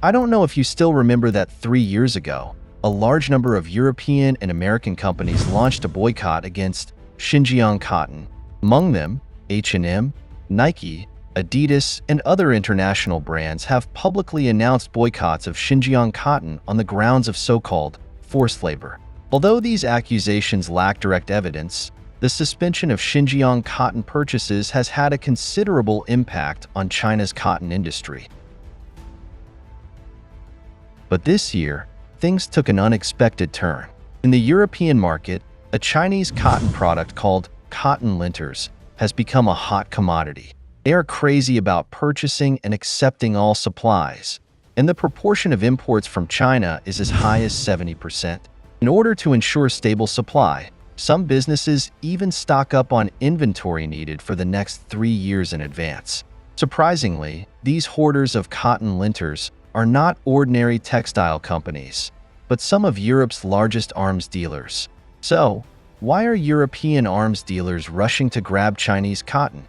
I don't know if you still remember that 3 years ago, a large number of European and American companies launched a boycott against Xinjiang cotton. Among them, H&M, Nike, Adidas, and other international brands have publicly announced boycotts of Xinjiang cotton on the grounds of so-called forced labor. Although these accusations lack direct evidence, the suspension of Xinjiang cotton purchases has had a considerable impact on China's cotton industry. But this year, things took an unexpected turn. In the European market, a Chinese cotton product called cotton linters has become a hot commodity. They are crazy about purchasing and accepting all supplies, and the proportion of imports from China is as high as 70%. In order to ensure stable supply, some businesses even stock up on inventory needed for the next 3 years in advance. Surprisingly, these hoarders of cotton linters are not ordinary textile companies, but some of Europe's largest arms dealers. So, why are European arms dealers rushing to grab Chinese cotton?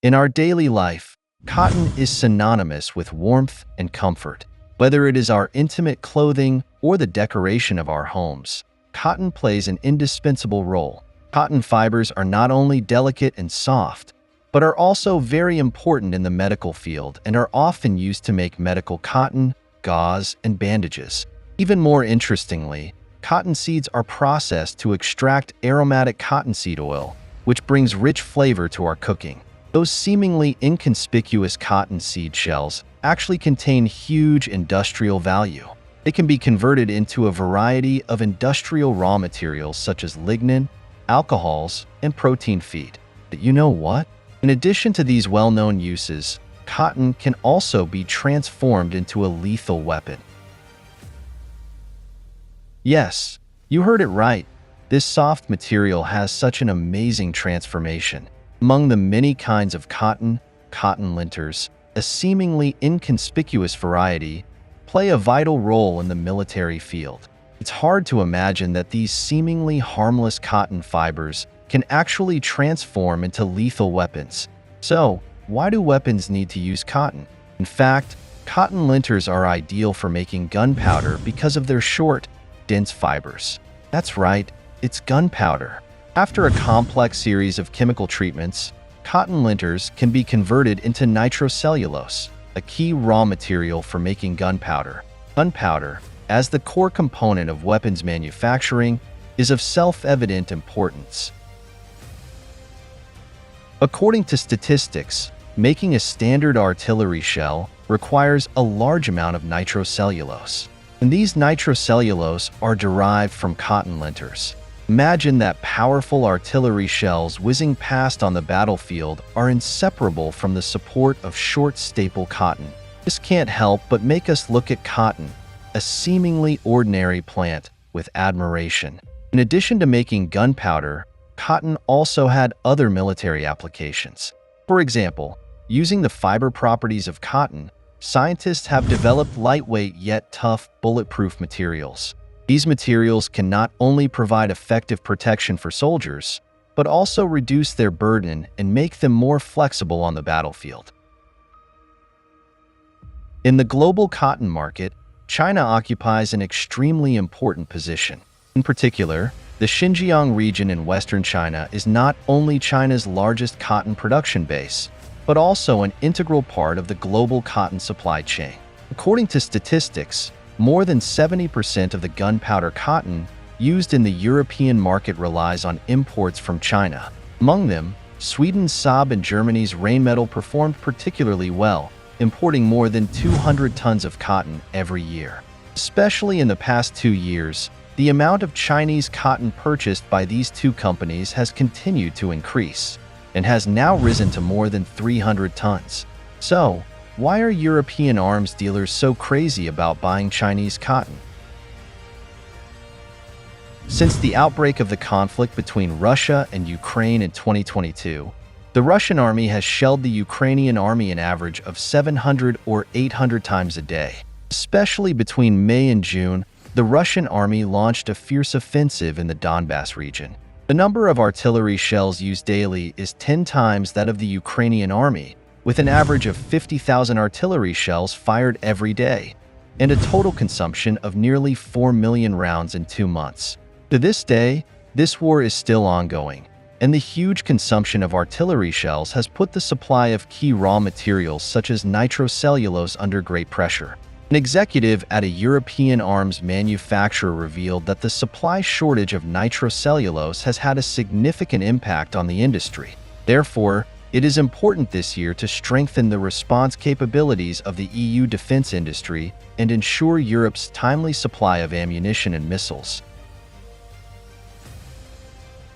In our daily life, cotton is synonymous with warmth and comfort. Whether it is our intimate clothing or the decoration of our homes, cotton plays an indispensable role. Cotton fibers are not only delicate and soft, but are also very important in the medical field and are often used to make medical cotton, gauze, and bandages. Even more interestingly, cotton seeds are processed to extract aromatic cottonseed oil, which brings rich flavor to our cooking. Those seemingly inconspicuous cotton seed shells actually contain huge industrial value. They can be converted into a variety of industrial raw materials such as lignin, alcohols, and protein feed. But you know what? In addition to these well-known uses, cotton can also be transformed into a lethal weapon. Yes, you heard it right. This soft material has such an amazing transformation. Among the many kinds of cotton linters, a seemingly inconspicuous variety, play a vital role in the military field. It's hard to imagine that these seemingly harmless cotton fibers can actually transform into lethal weapons. So, why do weapons need to use cotton? In fact, cotton linters are ideal for making gunpowder because of their short, dense fibers. That's right, it's gunpowder. After a complex series of chemical treatments, cotton linters can be converted into nitrocellulose, a key raw material for making gunpowder. Gunpowder, as the core component of weapons manufacturing, is of self-evident importance. According to statistics, making a standard artillery shell requires a large amount of nitrocellulose, and these nitrocellulose are derived from cotton linters. Imagine that powerful artillery shells whizzing past on the battlefield are inseparable from the support of short staple cotton. This can't help but make us look at cotton, a seemingly ordinary plant, with admiration. In addition to making gunpowder, cotton also had other military applications. For example, using the fiber properties of cotton, scientists have developed lightweight yet tough, bulletproof materials. These materials can not only provide effective protection for soldiers, but also reduce their burden and make them more flexible on the battlefield. In the global cotton market, China occupies an extremely important position. In particular, the Xinjiang region in western China is not only China's largest cotton production base, but also an integral part of the global cotton supply chain. According to statistics, more than 70% of the gunpowder cotton used in the European market relies on imports from China. Among them, Sweden's Saab and Germany's Rheinmetall performed particularly well, importing more than 200 tons of cotton every year. Especially in the past 2 years, the amount of Chinese cotton purchased by these two companies has continued to increase and has now risen to more than 300 tons. So, why are European arms dealers so crazy about buying Chinese cotton? Since the outbreak of the conflict between Russia and Ukraine in 2022, the Russian army has shelled the Ukrainian army an average of 700 or 800 times a day. Especially between May and June, the Russian army launched a fierce offensive in the Donbass region. The number of artillery shells used daily is 10 times that of the Ukrainian army, with an average of 50,000 artillery shells fired every day, and a total consumption of nearly 4 million rounds in 2 months. To this day, this war is still ongoing, and the huge consumption of artillery shells has put the supply of key raw materials such as nitrocellulose under great pressure. An executive at a European arms manufacturer revealed that the supply shortage of nitrocellulose has had a significant impact on the industry. Therefore, it is important this year to strengthen the response capabilities of the EU defense industry and ensure Europe's timely supply of ammunition and missiles.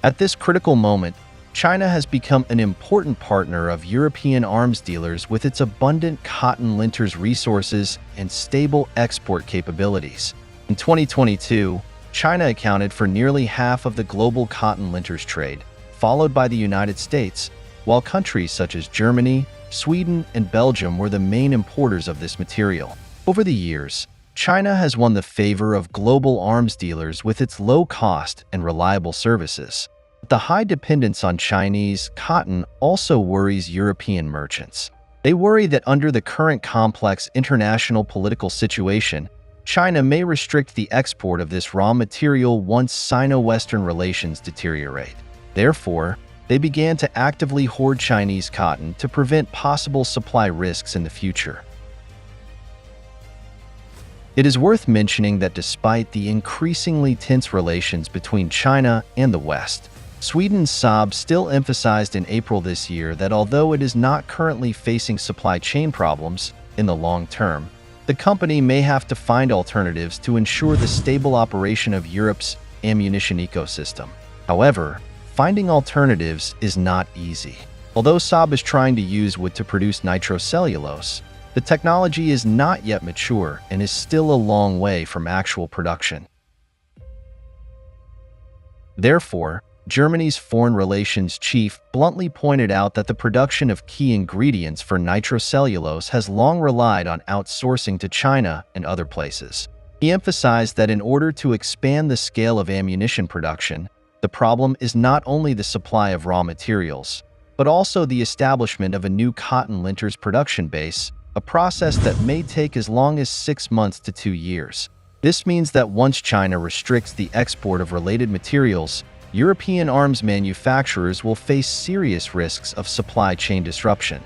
At this critical moment, China has become an important partner of European arms dealers with its abundant cotton linters resources and stable export capabilities. In 2022, China accounted for nearly half of the global cotton linters trade, followed by the United States, while countries such as Germany, Sweden, and Belgium were the main importers of this material. Over the years, China has won the favor of global arms dealers with its low cost and reliable services. The high dependence on Chinese cotton also worries European merchants. They worry that under the current complex international political situation, China may restrict the export of this raw material once Sino-Western relations deteriorate. Therefore, they began to actively hoard Chinese cotton to prevent possible supply risks in the future. It is worth mentioning that despite the increasingly tense relations between China and the West, Sweden's Saab still emphasized in April this year that although it is not currently facing supply chain problems in the long term, the company may have to find alternatives to ensure the stable operation of Europe's ammunition ecosystem. However, finding alternatives is not easy. Although Saab is trying to use wood to produce nitrocellulose, the technology is not yet mature and is still a long way from actual production. Therefore, Germany's foreign relations chief bluntly pointed out that the production of key ingredients for nitrocellulose has long relied on outsourcing to China and other places. He emphasized that in order to expand the scale of ammunition production, the problem is not only the supply of raw materials, but also the establishment of a new cotton linters production base, a process that may take as long as 6 months to 2 years. This means that once China restricts the export of related materials, European arms manufacturers will face serious risks of supply chain disruption.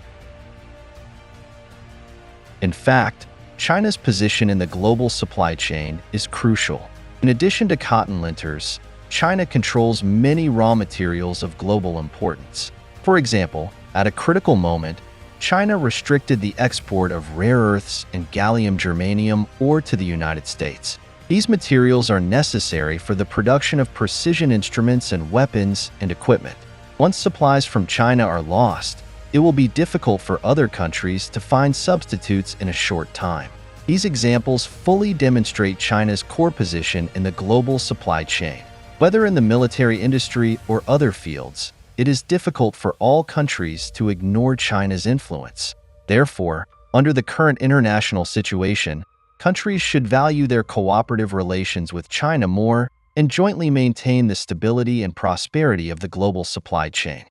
In fact, China's position in the global supply chain is crucial. In addition to cotton linters, China controls many raw materials of global importance. For example, at a critical moment, China restricted the export of rare earths and gallium germanium ore to the United States. These materials are necessary for the production of precision instruments and weapons and equipment. Once supplies from China are lost, it will be difficult for other countries to find substitutes in a short time. These examples fully demonstrate China's core position in the global supply chain. Whether in the military industry or other fields, it is difficult for all countries to ignore China's influence. Therefore, under the current international situation, countries should value their cooperative relations with China more and jointly maintain the stability and prosperity of the global supply chain.